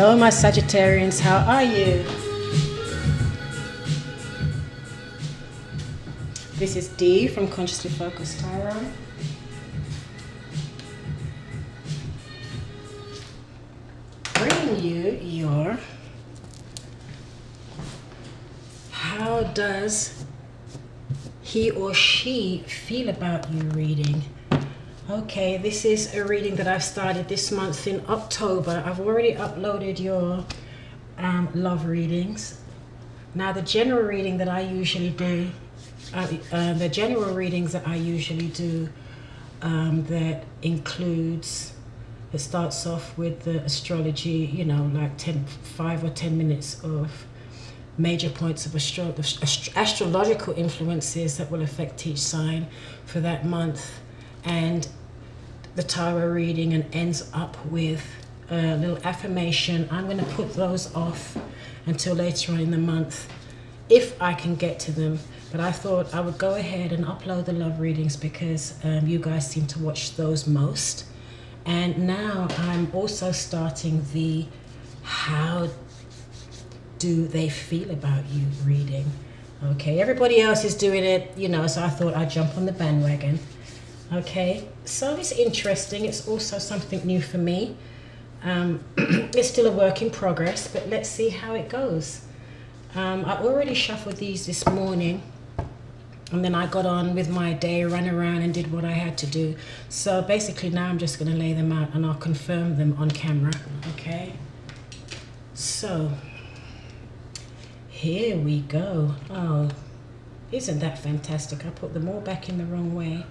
Hello, my Sagittarians. How are you? This is Dee from Consciously Focused Tarot. Bringing you your how does he or she feel about you reading. Okay, this is a reading that I've started this month in October. I've already uploaded your love readings. Now the general reading that I usually do, that includes, it starts off with the astrology, you know, like 5 or 10 minutes of major points of astrological influences that will affect each sign for that month, and the tarot reading, and ends up with a little affirmation. I'm going to put those off until later on in the month if I can get to them, but I thought I would go ahead and upload the love readings because you guys seem to watch those most. And now I'm also starting the how do they feel about you reading. Okay, everybody else is doing it, you know, so I thought I'd jump on the bandwagon. Okay, so it's interesting. It's also something new for me. It's still a work in progress, but let's see how it goes. I already shuffled these this morning, and then I got on with my day, ran around and did what I had to do. So basically now I'm just going to lay them out and I'll confirm them on camera. Okay, so here we go. Oh, isn't that fantastic? I put them all back in the wrong way.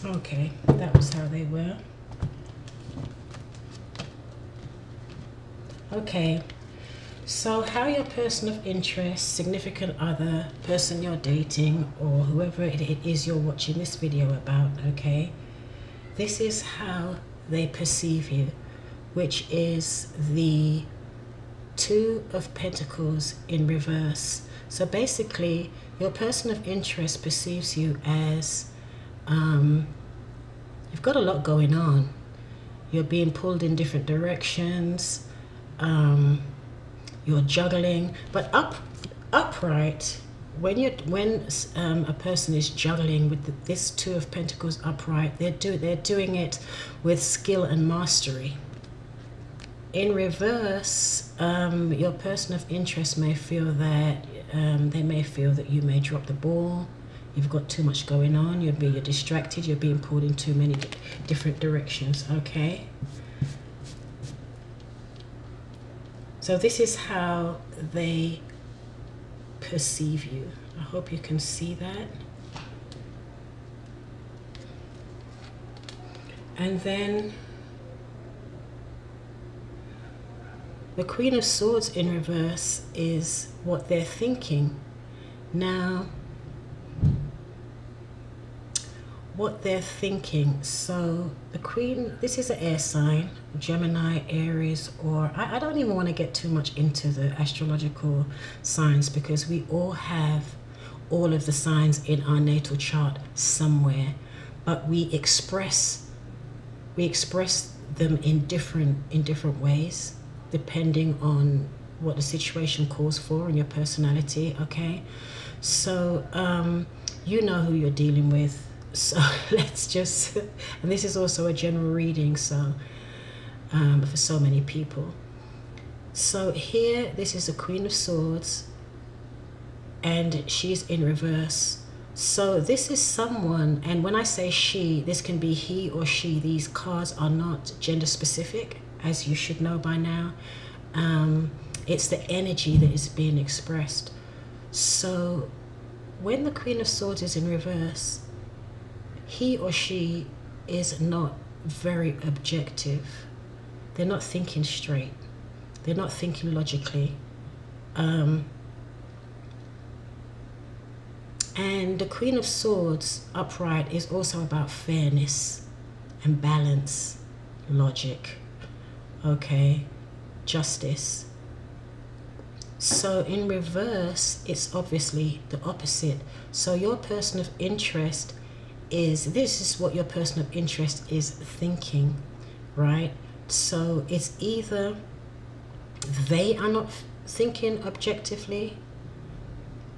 Okay, that was how they were. Okay, so how your person of interest, significant other, person you're dating, or whoever it is you're watching this video about, okay, this is how they perceive you, which is the Two of Pentacles in reverse. So basically, your person of interest perceives you as you've got a lot going on. You're being pulled in different directions. You're juggling, but upright. When a person is juggling with this Two of Pentacles upright, they're doing it with skill and mastery. In reverse, your person of interest may feel that they may feel that you may drop the ball. You've got too much going on. You're distracted. You're being pulled in too many different directions. Okay. So this is how they perceive you. I hope you can see that. And then the Queen of Swords in reverse is what they're thinking. Now, what they're thinking. So the Queen, this is an air sign, Gemini, Aries, or I don't even want to get too much into the astrological signs because we all have all of the signs in our natal chart somewhere, but we express them in different ways depending on what the situation calls for and your personality. Okay, so you know who you're dealing with. So let's just, and this is also a general reading, so for so many people. So here, this is a Queen of Swords, and she's in reverse. So this is someone, and when I say she, this can be he or she. These cards are not gender specific, as you should know by now. It's the energy that is being expressed. So when the Queen of Swords is in reverse, he or she is not very objective. They're not thinking straight. They're not thinking logically. And the Queen of Swords upright is also about fairness and balance, logic, okay, justice. So in reverse, it's obviously the opposite. So your person of interest this is what your person of interest is thinking, right? So it's either they are not thinking objectively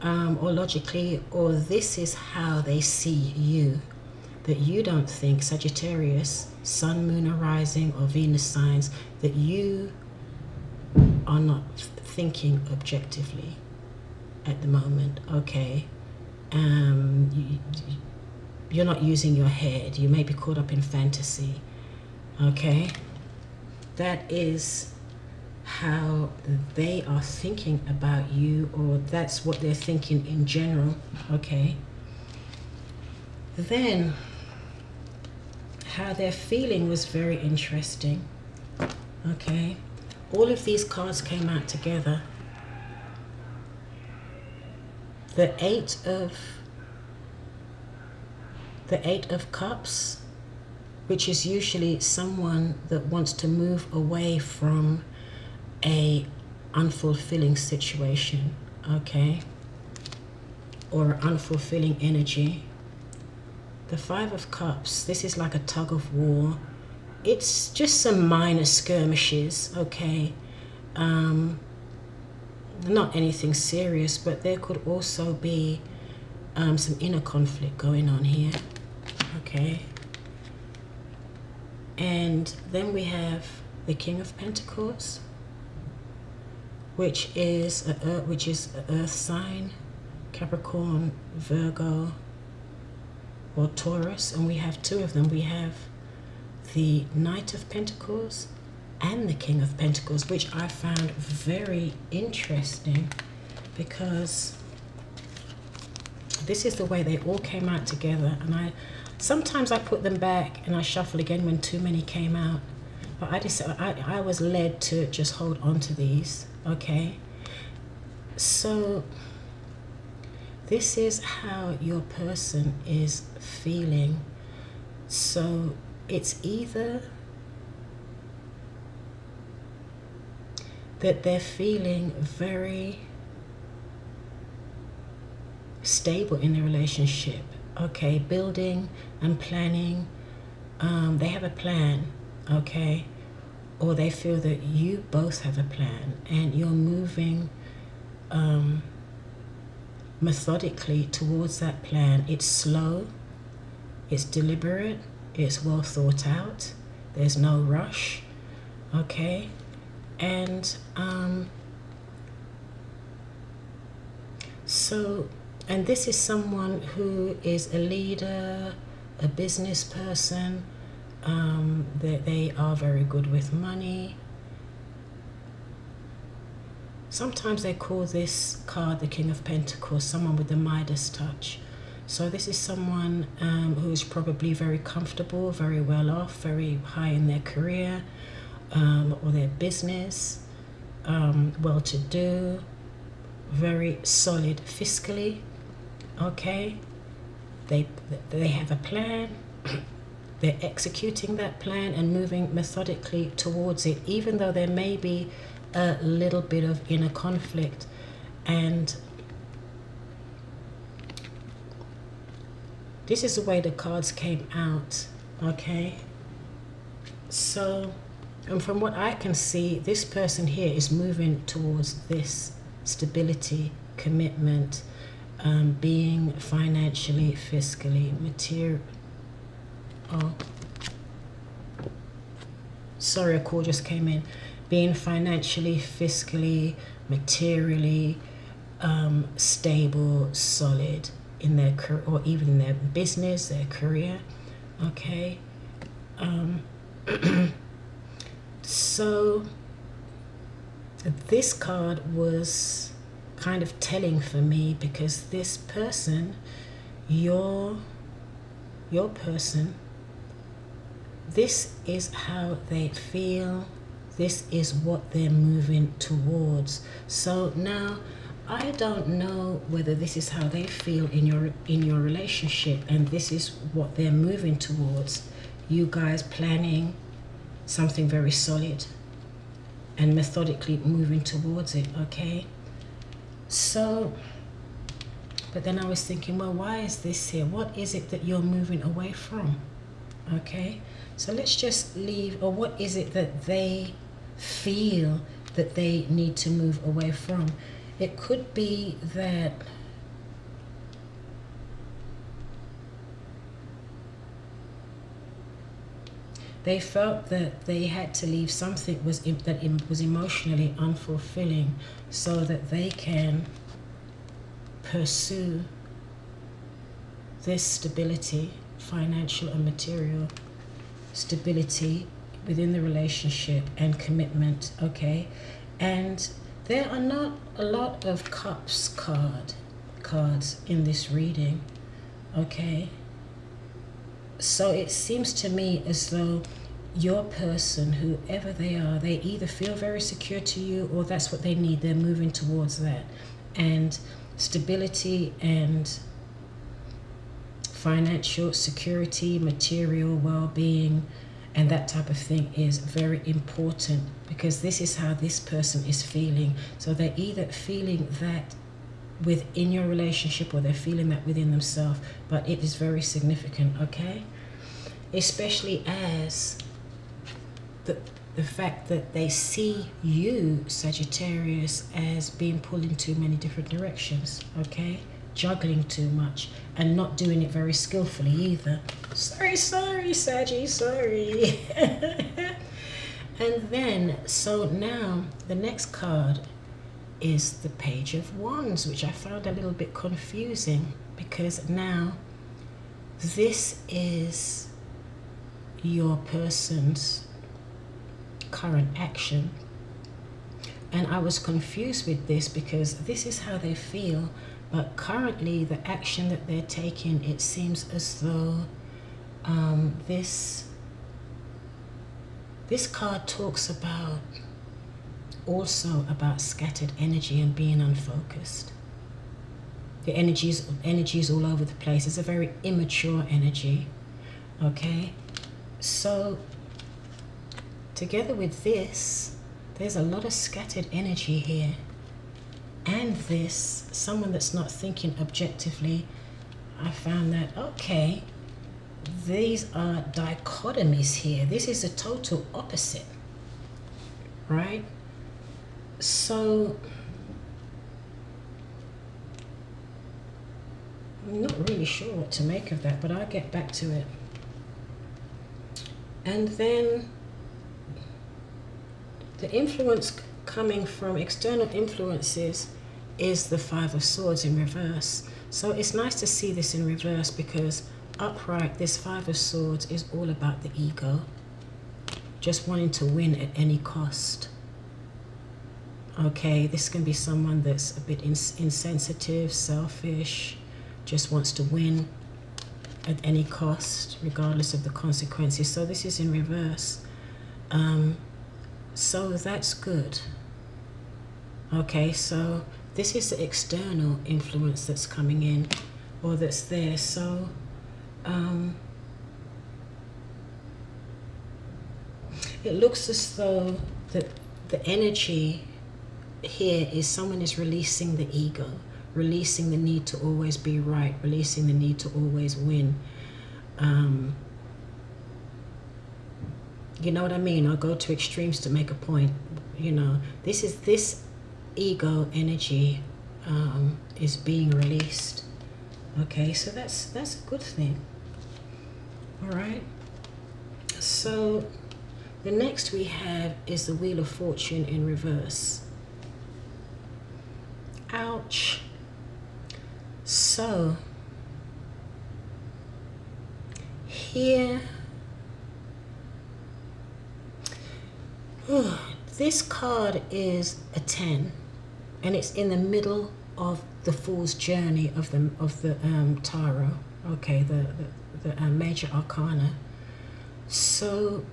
or logically, or this is how they see you, that you don't think, Sagittarius, Sun, Moon, or Rising, or Venus signs, that you are not thinking objectively at the moment, okay? You're not using your head. You may be caught up in fantasy, okay? That is how they are thinking about you, or that's what they're thinking in general, okay? Then how they're feeling was very interesting, okay? All of these cards came out together. The Eight of Cups, which is usually someone that wants to move away from a unfulfilling situation, okay, or unfulfilling energy. The Five of Cups, this is like a tug of war. It's just some minor skirmishes, okay, not anything serious, but there could also be some inner conflict going on here, okay. And then we have the King of Pentacles, which is an earth sign, Capricorn, Virgo, or Taurus, and we have two of them. We have the Knight of Pentacles and the King of Pentacles, which I found very interesting because this is the way they all came out together. And sometimes I put them back and I shuffle again when too many came out, but I was led to just hold on to these, okay? So this is how your person is feeling. So it's either that they're feeling very stable in the relationship, okay, building and planning, they have a plan, okay, or they feel that you both have a plan and you're moving methodically towards that plan. It's slow, it's deliberate, it's well thought out, there's no rush, okay. And and this is someone who is a leader, a business person, they are very good with money. Sometimes they call this card the King of Pentacles, someone with the Midas touch. So this is someone who's probably very comfortable, very well off, very high in their career, or their business, well-to-do, very solid fiscally, okay? They have a plan, they're executing that plan and moving methodically towards it, even though there may be a little bit of inner conflict. And this is the way the cards came out, okay? So, and from what I can see, this person here is moving towards this stability, commitment, being financially, fiscally, material. Oh, sorry, a call just came in. Being financially, fiscally, materially stable, solid in their career, or even in their business, their career, okay? So this card was kind of telling for me, because this person, your person, this is how they feel, this is what they're moving towards. So now I don't know whether this is how they feel in your relationship and this is what they're moving towards. You guys planning something very solid and methodically moving towards it, okay? So, but then I was thinking, well, why is this here? What is it that you're moving away from? Okay, so let's just leave, or what is it that they feel that they need to move away from? It could be that they felt that they had to leave something that was emotionally unfulfilling so that they can pursue this stability, financial and material stability within the relationship and commitment. Okay, and there are not a lot of cups cards in this reading. Okay, so it seems to me as though your person, whoever they are, they either feel very secure to you or that's what they need. They're moving towards that. And stability and financial security, material well-being, and that type of thing is very important, because this is how this person is feeling. So they're either feeling that within your relationship or they're feeling that within themselves, but it is very significant. Okay, especially as the fact that they see you, Sagittarius, as being pulled in too many different directions. Okay, juggling too much and not doing it very skillfully either. Sorry Saggy, sorry. And then, so now the next card is the Page of Wands, which I found a little bit confusing, because now this is your person's current action, and I was confused with this because this is how they feel, but currently the action that they're taking, it seems as though this card talks about also about scattered energy and being unfocused. The energy's all over the place. It's a very immature energy. Okay, so together with this, there's a lot of scattered energy here. And this, someone that's not thinking objectively, I found that, okay, these are dichotomies here. This is a total opposite, right? So, I'm not really sure what to make of that, but I'll get back to it. And then the influence coming from external influences is the Five of Swords in reverse. So it's nice to see this in reverse, because upright, this Five of Swords is all about the ego, just wanting to win at any cost. Okay, this can be someone that's a bit insensitive, selfish, just wants to win at any cost, regardless of the consequences. So this is in reverse. So that's good. Okay, so this is the external influence that's coming in, or that's there. So it looks as though the energy here is someone is releasing the ego, releasing the need to always be right, releasing the need to always win. You know what I mean? I'll go to extremes to make a point. You know, this ego energy is being released. Okay, so that's a good thing. All right. So the next we have is the Wheel of Fortune in reverse. Ouch. So here, this card is a 10, and it's in the middle of the Fool's Journey of the Tarot. Okay, the major arcana. So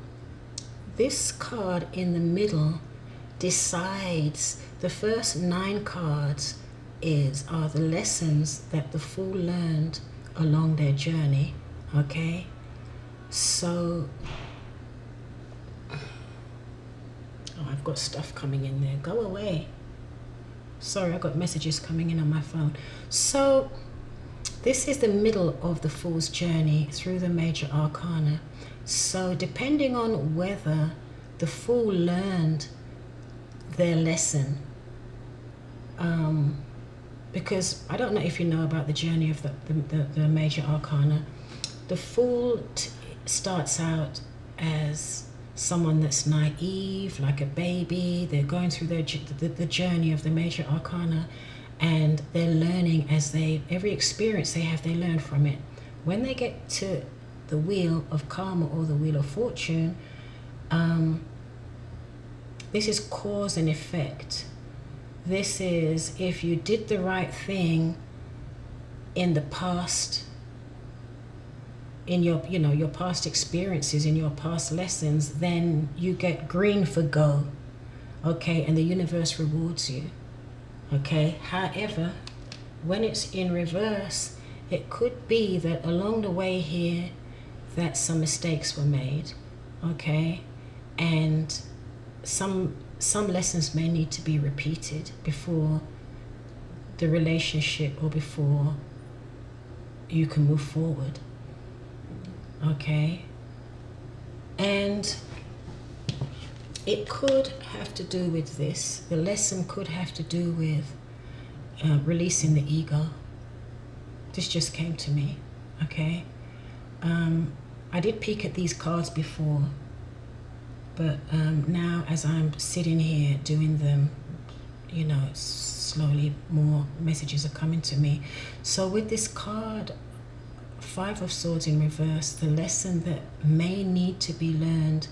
this card in the middle decides. The first 9 cards are the lessons that the Fool learned along their journey. Okay, so I've got stuff coming in there. Go away. Sorry, I got messages coming in on my phone. So this is the middle of the Fool's journey through the major arcana. So depending on whether the Fool learned their lesson, because I don't know if you know about the journey of the major arcana. The Fool starts out as someone that's naive, like a baby. They're going through the journey of the major arcana, and they're learning as every experience they have, they learn from it. When they get to the wheel of karma or the wheel of fortune, this is cause and effect. This is if you did the right thing in the past, in your your past experiences, in your past lessons, then you get green for go, okay, and the universe rewards you, okay. However, when it's in reverse, it could be that along the way here that some mistakes were made, okay, and some lessons may need to be repeated before the relationship or before you can move forward, okay. And it could have to do with this. The lesson could have to do with releasing the ego. This just came to me, okay. I did peek at these cards before, but now as I'm sitting here doing them, slowly more messages are coming to me. So with this card, Five of Swords in reverse, the lesson that may need to be learned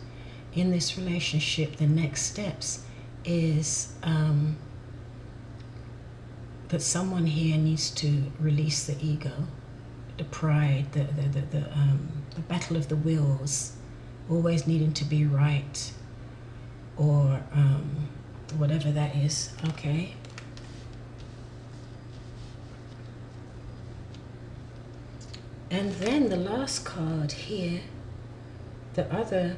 in this relationship, the next steps, is that someone here needs to release the ego, the pride, the battle of the wills, always needing to be right, or whatever that is, okay. And then the last card here, the other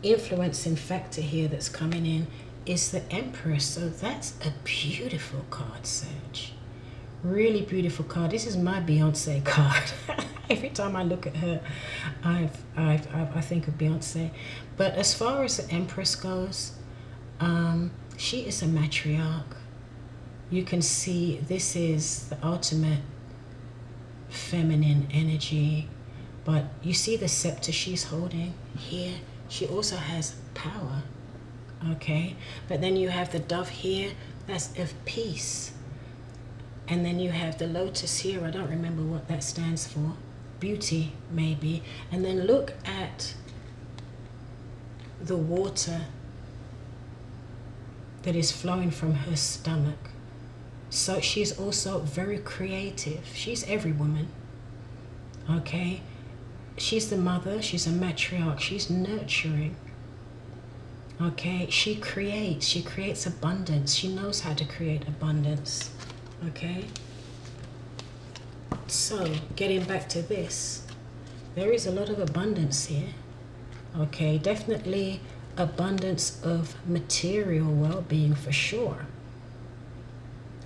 influencing factor here that's coming in is the Empress. So that's a beautiful card, Sage. Really beautiful card. This is my Beyonce card. Every time I look at her, I think of Beyonce. But as far as the Empress goes, she is a matriarch. You can see this is the ultimate feminine energy, but you see the scepter she's holding here. She also has power, okay. But then you have the dove here, that's of peace. And then you have the lotus here, I don't remember what that stands for, beauty maybe. And then look at the water that is flowing from her stomach. So she's also very creative. She's every woman, okay. She's the mother, she's a matriarch, she's nurturing, okay. She creates abundance. She knows how to create abundance, okay. So getting back to this, there is a lot of abundance here, okay. Definitely abundance of material well-being for sure,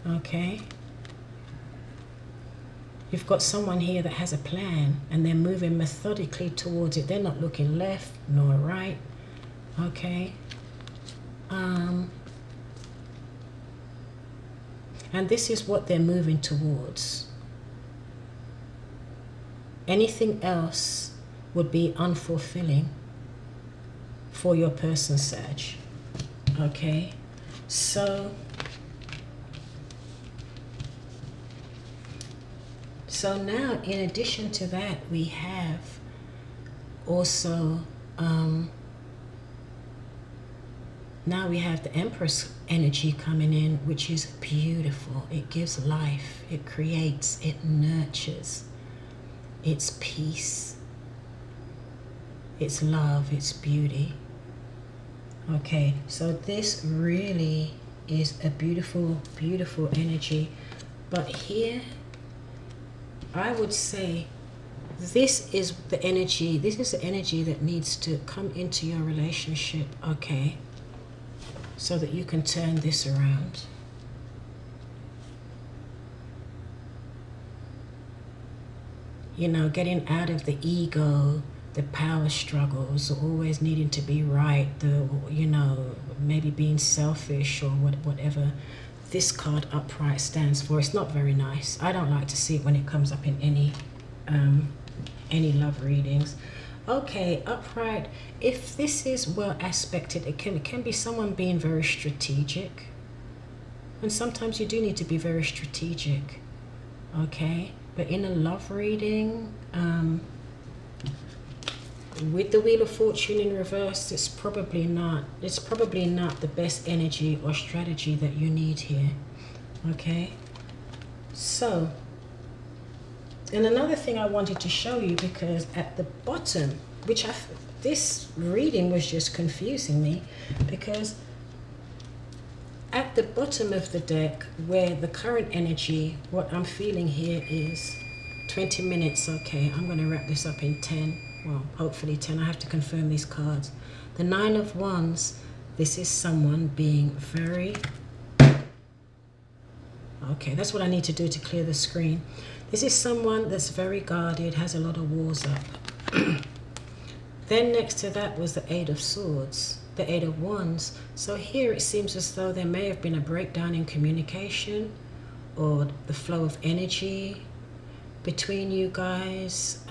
okay. You've got someone here that has a plan and they're moving methodically towards it. They're not looking left nor right, okay. And this is what they're moving towards. Anything else would be unfulfilling for your person, Sag, okay. So now, in addition to that, we have also, now we have the Empress energy coming in, which is beautiful. It gives life, it creates, it nurtures, it's peace, it's love, it's beauty. Okay, so this really is a beautiful, beautiful energy. But here, I would say this is the energy that needs to come into your relationship, okay, so that you can turn this around, you know, getting out of the ego, the power struggles, always needing to be right, the, you know, maybe being selfish or whatever this card upright stands for. It's not very nice. I don't like to see it when it comes up in any love readings. Okay, upright, if this is well aspected, it can be someone being very strategic. And sometimes you do need to be very strategic, okay? But in a love reading, with the Wheel of Fortune in reverse, it's probably not the best energy or strategy that you need here, okay? So, and another thing I wanted to show you, because at the bottom, this reading was just confusing me, because at the bottom of the deck, where the current energy, what I'm feeling here is 20 minutes. Okay, I'm going to wrap this up in 10. Well, hopefully 10. I have to confirm these cards. The Nine of Wands, this is someone being very... Okay, that's what I need to do to clear the screen. This is someone that's very guarded, has a lot of walls up. Then next to that was the Eight of Swords, the Eight of Wands. So here it seems as though there may have been a breakdown in communication or the flow of energy between you guys.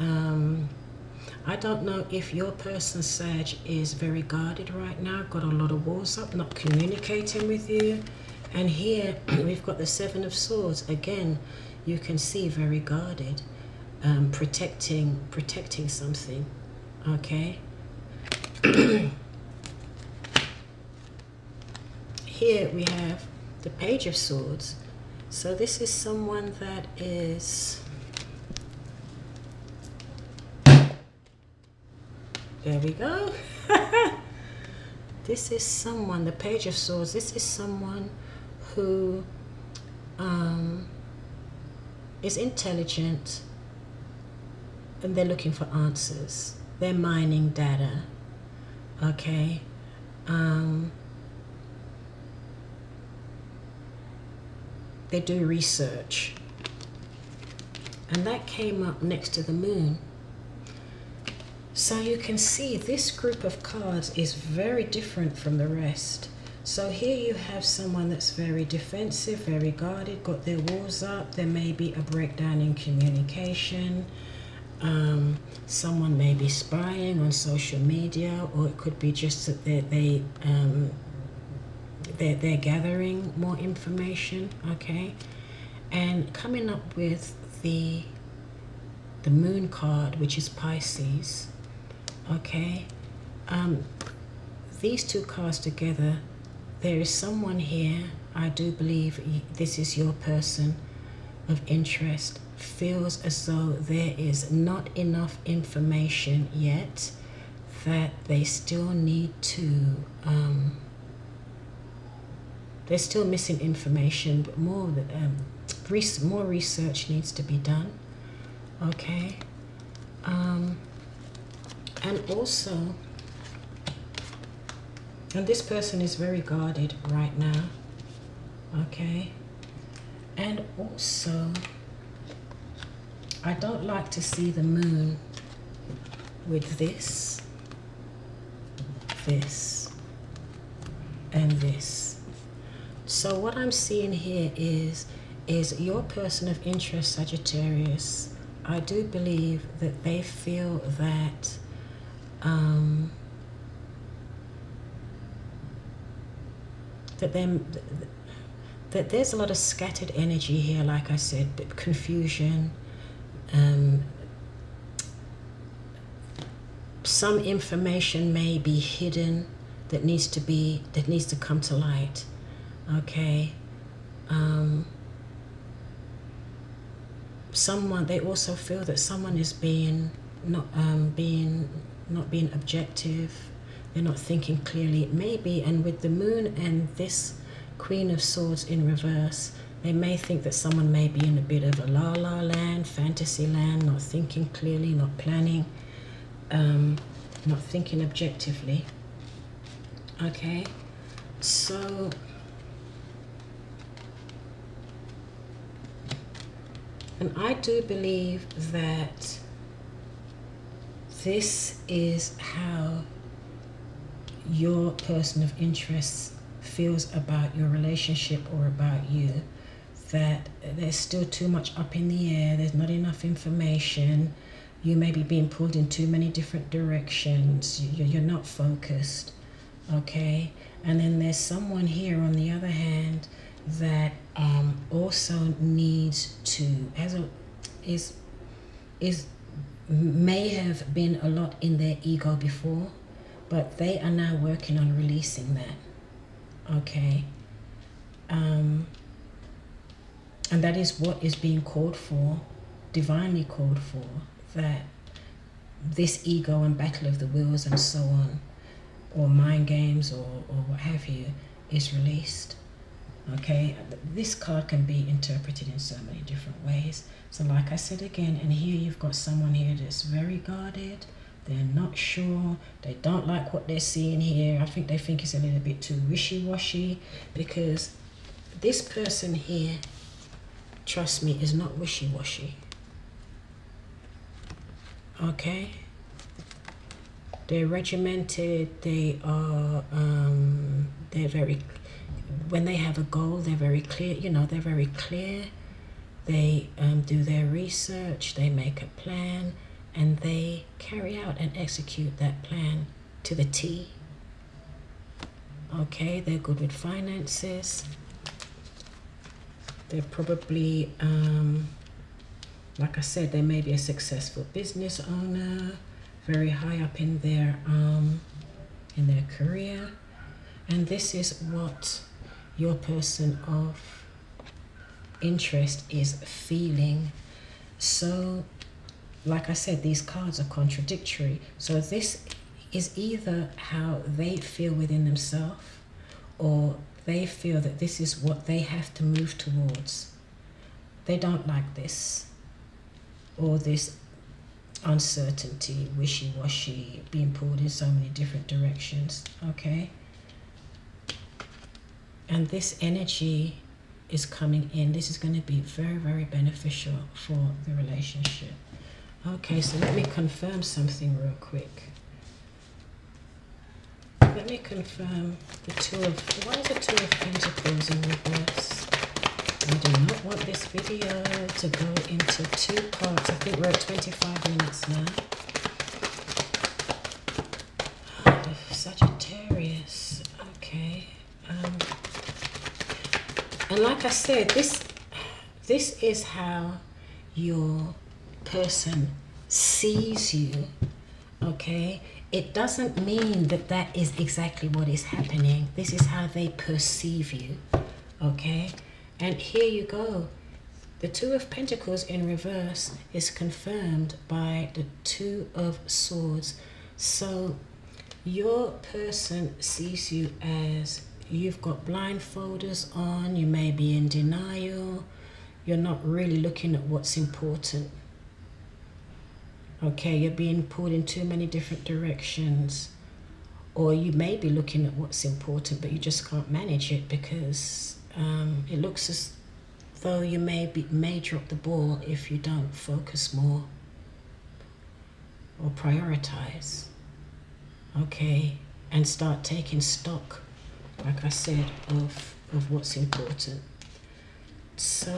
I don't know if your person, Sag, is very guarded right now, got a lot of walls up, not communicating with you. And here we've got the Seven of Swords. Again, you can see very guarded, protecting something, okay? Here we have the Page of Swords. So this is someone that is... There we go. This is someone, the Page of Swords, this is someone who is intelligent, and they're looking for answers. They're mining data, okay? They do research. And that came up next to the Moon. So you can see this group of cards is very different from the rest. So here you have someone that's very defensive, very guarded, got their walls up. There may be a breakdown in communication. Someone may be spying on social media, or it could be just that they're gathering more information, okay? And coming up with the Moon card, which is Pisces. Okay, these two cards together, there is someone here, I do believe this is your person of interest, feels as though there is not enough information yet, that they still need to, they're still missing information, but more research needs to be done, okay? And also, and this person is very guarded right now, okay? And also, I don't like to see the Moon with this, and this. So what I'm seeing here is your person of interest, Sagittarius. I do believe that they feel that that there's a lot of scattered energy here, like I said, but confusion, some information may be hidden that needs to come to light, okay? They also feel that someone is not being objective. They're not thinking clearly. Maybe, and with the Moon and this Queen of Swords in reverse, they may think that someone may be in a bit of a la-la land, fantasy land, not thinking clearly, not planning, not thinking objectively. Okay, so And I do believe that this is how your person of interest feels about your relationship or about you, that there's still too much up in the air, there's not enough information, you may be being pulled in too many different directions, you're not focused, okay? And then there's someone here on the other hand that also needs to, may have been a lot in their ego before, but they are now working on releasing that, okay? And that is what is being called for, divinely called for, that this ego and battle of the wills and so on, or mind games or what have you, is released, okay? This card can be interpreted in so many different ways. So like I said again, and here you've got someone here that's very guarded, they're not sure, they don't like what they're seeing here. I think they think it's a little bit too wishy-washy, because this person here, trust me, is not wishy-washy, okay? They're regimented, they are, they're very, when they have a goal, they're very clear, you know, they're very clear. They do their research, they make a plan, and they carry out and execute that plan to the T. Okay, they're good with finances. They're probably, like I said, they may be a successful business owner, very high up in their career. And this is what your person of interest is feeling. So like I said, these cards are contradictory. So this is either how they feel within themselves, or they feel that this is what they have to move towards. They don't like this, or this uncertainty, wishy-washy, being pulled in so many different directions, okay? And this energy is coming in. This is going to be very, very beneficial for the relationship. Okay, so let me confirm something real quick. Let me confirm the why is the Two of Pentacles in reverse? I do not want this video to go into 2 parts. I think we're at 25 minutes now. Sagittarius, okay. And like I said, this is how your person sees you, okay? It doesn't mean that that is exactly what is happening. This is how they perceive you, okay? And here you go. The Two of Pentacles in reverse is confirmed by the Two of Swords. So your person sees you as you've got blindfolders on, you may be in denial, you're not really looking at what's important. Okay, you're being pulled in too many different directions, or you may be looking at what's important, but you just can't manage it because it looks as though you may drop the ball if you don't focus more or prioritize, okay, and start taking stock, like I said, of what's important. So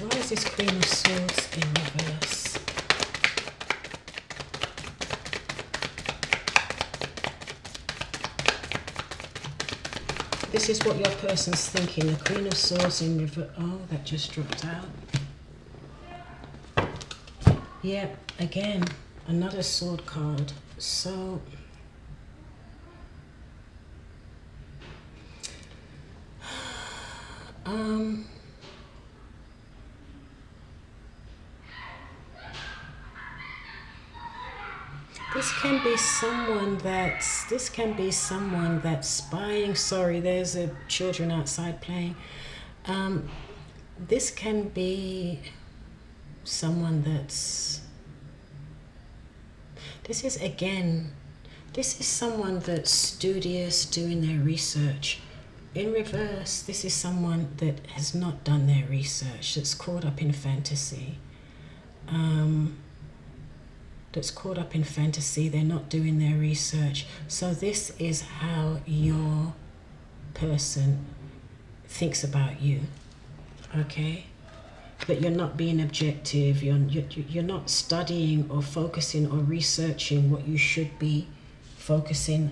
why is this Queen of Swords in reverse? This is what your person's thinking. The Queen of Swords in reverse. Oh, that just dropped out. Yeah, again, another sword card. So this can be someone that's spying. Sorry, there's children outside playing. This can be someone that's, this is someone that's studious, doing their research, In reverse, this is someone that has not done their research, that's caught up in fantasy. They're not doing their research. So this is how your person thinks about you, okay? But you're not being objective, you're not studying or focusing or researching what you should be focusing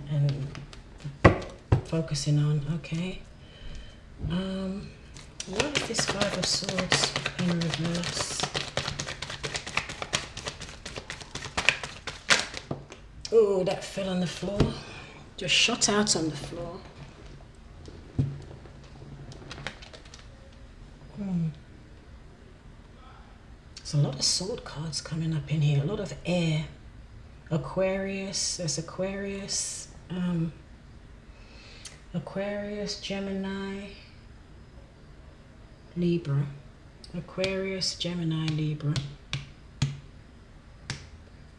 on, okay? What is this Five of Swords in reverse? Oh, that fell on the floor. Just shot out on the floor. There's a lot of sword cards coming up in here. A lot of air. Aquarius. There's Aquarius. Aquarius, Gemini, Libra. Aquarius, Gemini, Libra.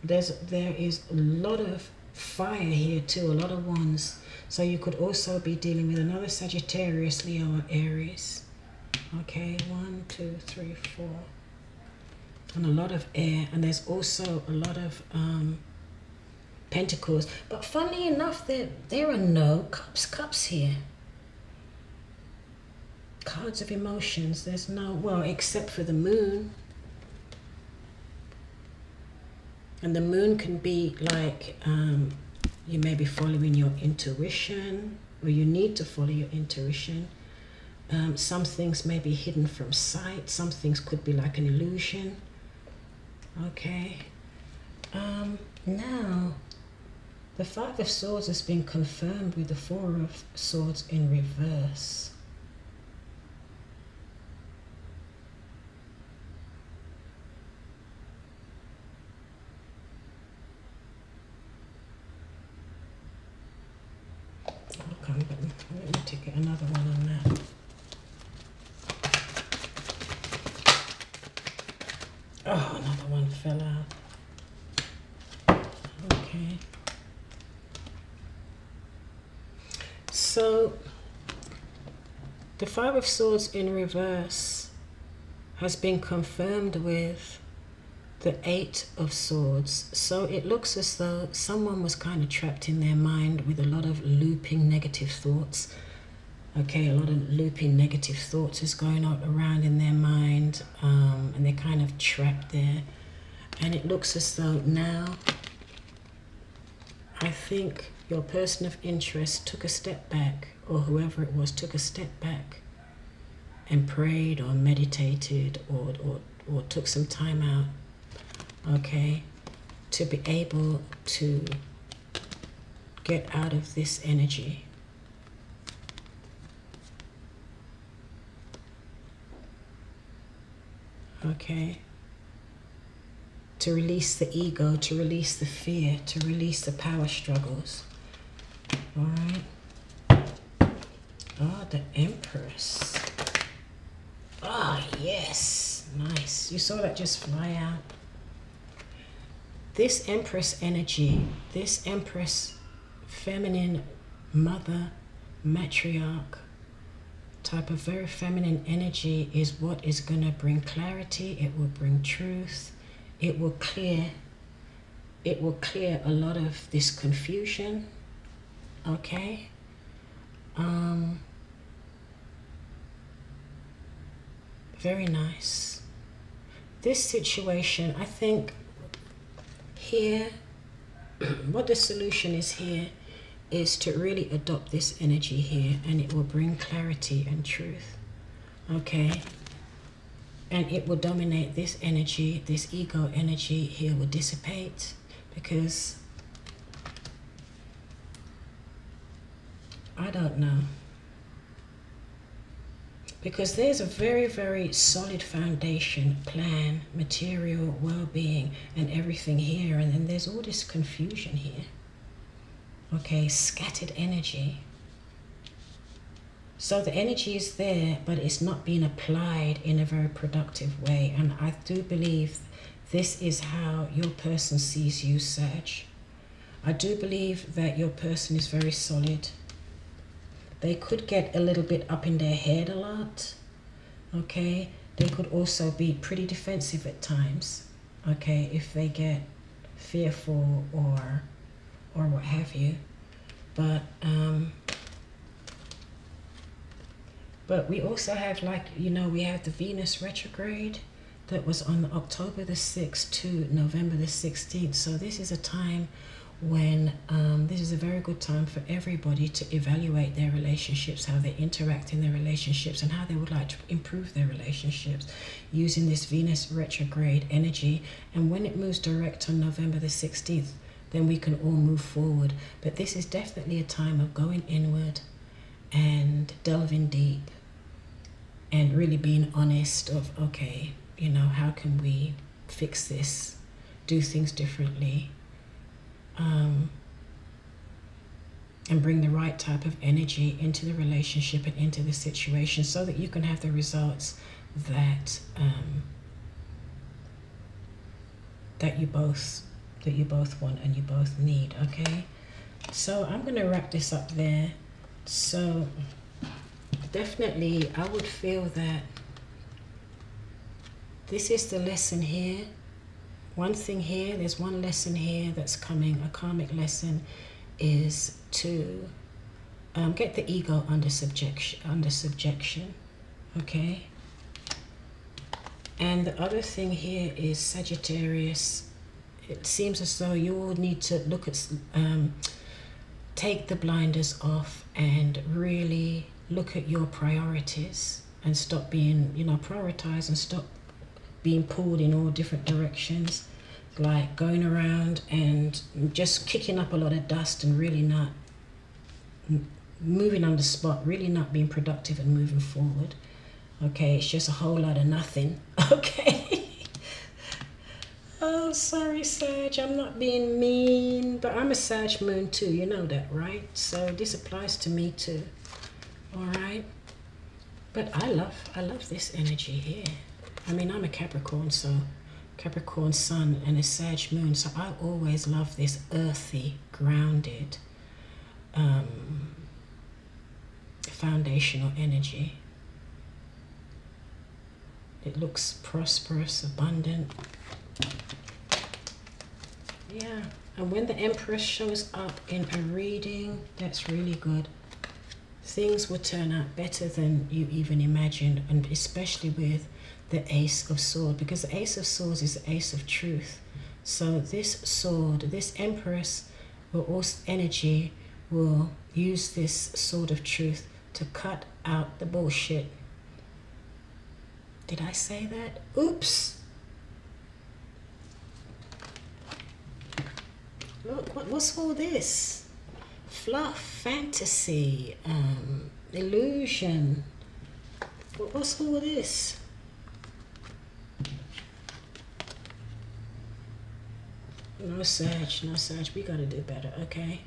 There is a lot of fire here too, a lot of wands. So you could also be dealing with another Sagittarius, Leo, or Aries. Okay, 1, 2, 3, 4. And a lot of air. And there's also a lot of Pentacles. But funnily enough, there are no cups here. Cards of emotions. There's no, well, except for the moon. And the moon can be like, you may be following your intuition, or you need to follow your intuition. Some things may be hidden from sight. Some things could be like an illusion. Okay. Now, the Five of Swords has been confirmed with the Four of Swords in reverse. Okay, but let me take another one on that. Oh, another one fell out. Okay. So, the Five of Swords in reverse has been confirmed with the Eight of Swords. So it looks as though someone was kind of trapped in their mind with a lot of looping negative thoughts. Okay, a lot of looping negative thoughts is going on around in their mind, and they're kind of trapped there. And it looks as though now, I think your person of interest took a step back, or whoever it was took a step back and prayed or meditated or took some time out, okay, to be able to get out of this energy. Okay, to release the ego, to release the fear, to release the power struggles. All right. Oh, the Empress. Oh, yes. Nice. You saw that just fly out. This Empress energy, this Empress feminine mother, matriarch type of very feminine energy is what is going to bring clarity. It will bring truth. It will clear a lot of this confusion. Okay. Very nice. This situation, I think here, what the solution is here is to really adopt this energy here, and it will bring clarity and truth. Okay. And it will dominate this energy, this ego energy here will dissipate, because I don't know. Because there's a very, very solid foundation, plan, material, well-being, and everything here. And then there's all this confusion here. Okay, scattered energy. So the energy is there, but it's not being applied in a very productive way. And I do believe this is how your person sees you, Sag. I do believe that your person is very solid. They could get a little bit up in their head a lot. Okay, they could also be pretty defensive at times. Okay, if they get fearful or what have you. But we also have, like, you know, we have the Venus retrograde that was on October the 6th to November the 16th. So this is a time when this is a very good time for everybody to evaluate their relationships, how they interact in their relationships, and how they would like to improve their relationships using this Venus retrograde energy. And when it moves direct on November the 16th, then we can all move forward. But this is definitely a time of going inward and delving deep and really being honest of, okay, you know, how can we fix this, do things differently, and bring the right type of energy into the relationship and into the situation so that you can have the results that that you both want and you both need. Okay, so I'm going to wrap this up there. So definitely I would feel that this is the lesson here. One thing here, there's one lesson here that's coming, a karmic lesson, is to get the ego under subjection. Okay, and the other thing here is Sagittarius. It seems as though you will need to look at take the blinders off and really look at your priorities and stop being, you know, prioritize and stop being pulled in all different directions, like going around and just kicking up a lot of dust and really not moving on the spot, really not being productive and moving forward. Okay, it's just a whole lot of nothing. Okay. Oh, sorry, Sag, I'm not being mean, but I'm a Sag moon too, you know that, right? So this applies to me too. All right, but I love this energy here. I mean, I'm a Capricorn, so Capricorn sun and a Sag moon, so I always love this earthy, grounded, foundational energy. It looks prosperous, abundant. Yeah, and when the Empress shows up in a reading, that's really good. Things will turn out better than you even imagined, and especially with the Ace of Swords, because the Ace of Swords is the Ace of Truth. So this sword, this Empress will also energy will use this sword of truth to cut out the bullshit. Did I say that? Oops. Look, what's all this? Fluff, fantasy, illusion. What's all this? No, Sag, we gotta do better, okay?